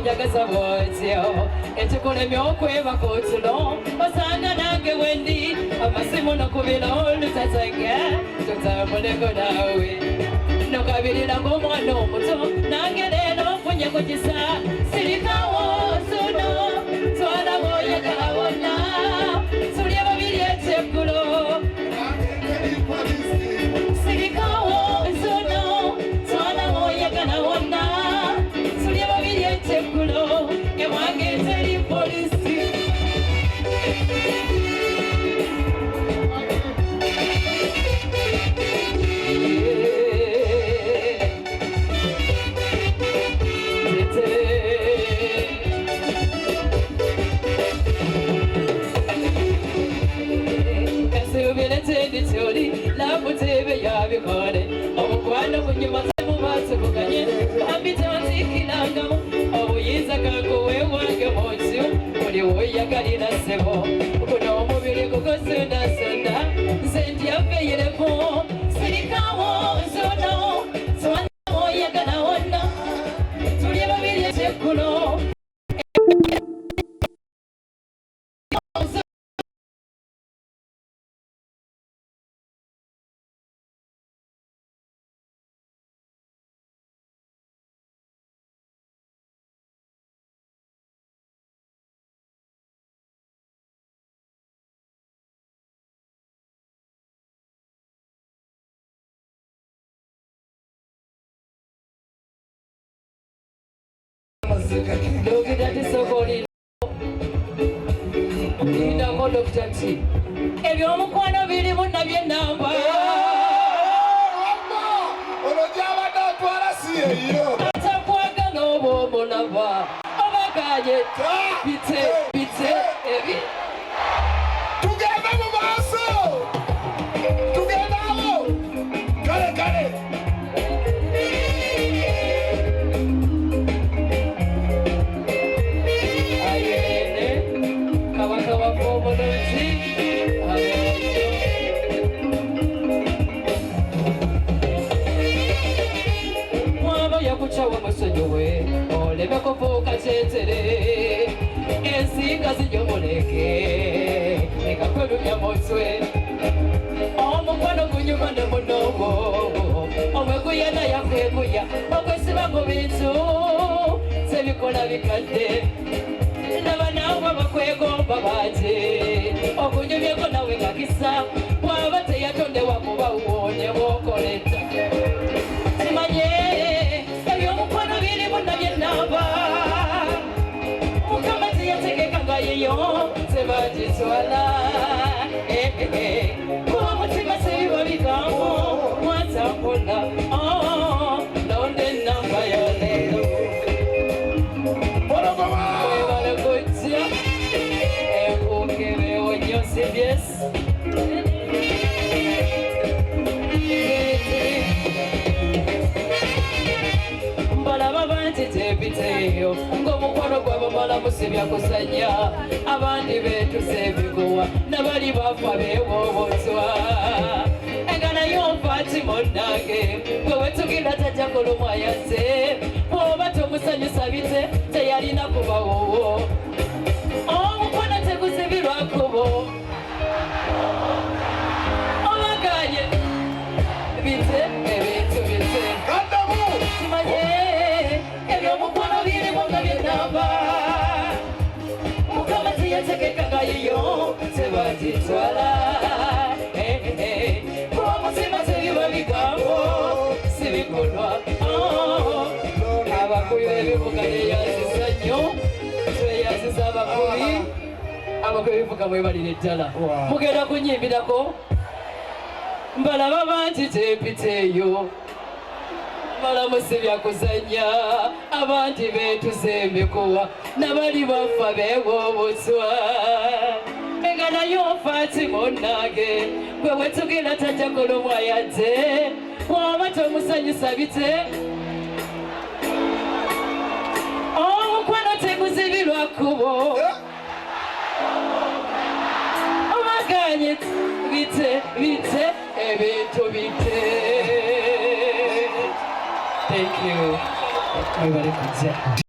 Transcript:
njagaza bwotyo ekikulemya okwebaka otulo osanga nange wendi amasimu nokubira olutatanga tutambuleko naawe nokabirira ng'omwana omuto nange leero nfunye ku kisa sirikawo nsuno twala b'oyagala wonna tulye babiri ekyeggulo sirikawo nsuno twala b'oyagala wonna tulye babiri ekyeggulo ewange teri polisi Labutebe yabikore obukwano bunyuma sebubasebuganye bambite banzikirangamo obuyiza kako wewange munsi buli woyagalira ssebo guno omubiri gugosondasonda nze ndyafeyireko sirikawo nsono swana oyagala wonna tulye babiri ekyeggulo Dr. Tisogoli Ndako Dr. T ebyomukwano biri munna byennamba olojabadde otwala si eyo atakwagala oba omulaba obagaye bite ebi tugende mu maaso tugendawo kale olebeko fuuka kyetere ensinga zijomuleke ekakwelumya mutwe omukwano gunyuma ne munogo omweguya nayakweguya okwesiba mu bintu sebikola bikadde laba naawe bakwegomba bate okunyumyeko nawe ngakisa bwaba teyatondewa kuba wuwonye bwokoleta simanye ebyomukwano biri munna byennamba mukama teyategeka nga yeyo tebagitwala kuba mutima sebiba bigambo mwatambula londa ennamba yoleero webale kujja enkukebewo nnyo CBS tebiteyo ng'omukwano gw'abamalamusi byakusanya abandi beetuze ebiguwa nabali bafa beewoobotwa enga naye onfaati munnange gwe wetugira tajja kulumwa yazze bw'oba tomusanyusa bite teyalina kubawoowo omukwano teguzibirwa kubo obaganye bite ebintu bite kimanye ebyomukwano biri munna byennamba mukama teyategeka nga yiyo tebagitwala kuba mutima tebiba bigambo sibikolwa abakubi b'ebivuga yeyaziza nnyo tweyaziza abakubi b'ebivuga mwebalire ddala mugenda kunyimbirako mbalaba banti tepiteeyo malamusi byakuzanya abandi beetuze emikuwa nabali bafa beewoobotwa enga naye onfaati munnange gwe wetugira tajja kulumwa yadde bw'oba tomusanyusa bite omukwano teguzibirwa kkubo obaganye bite ebintu bite. Thank you. Everybody,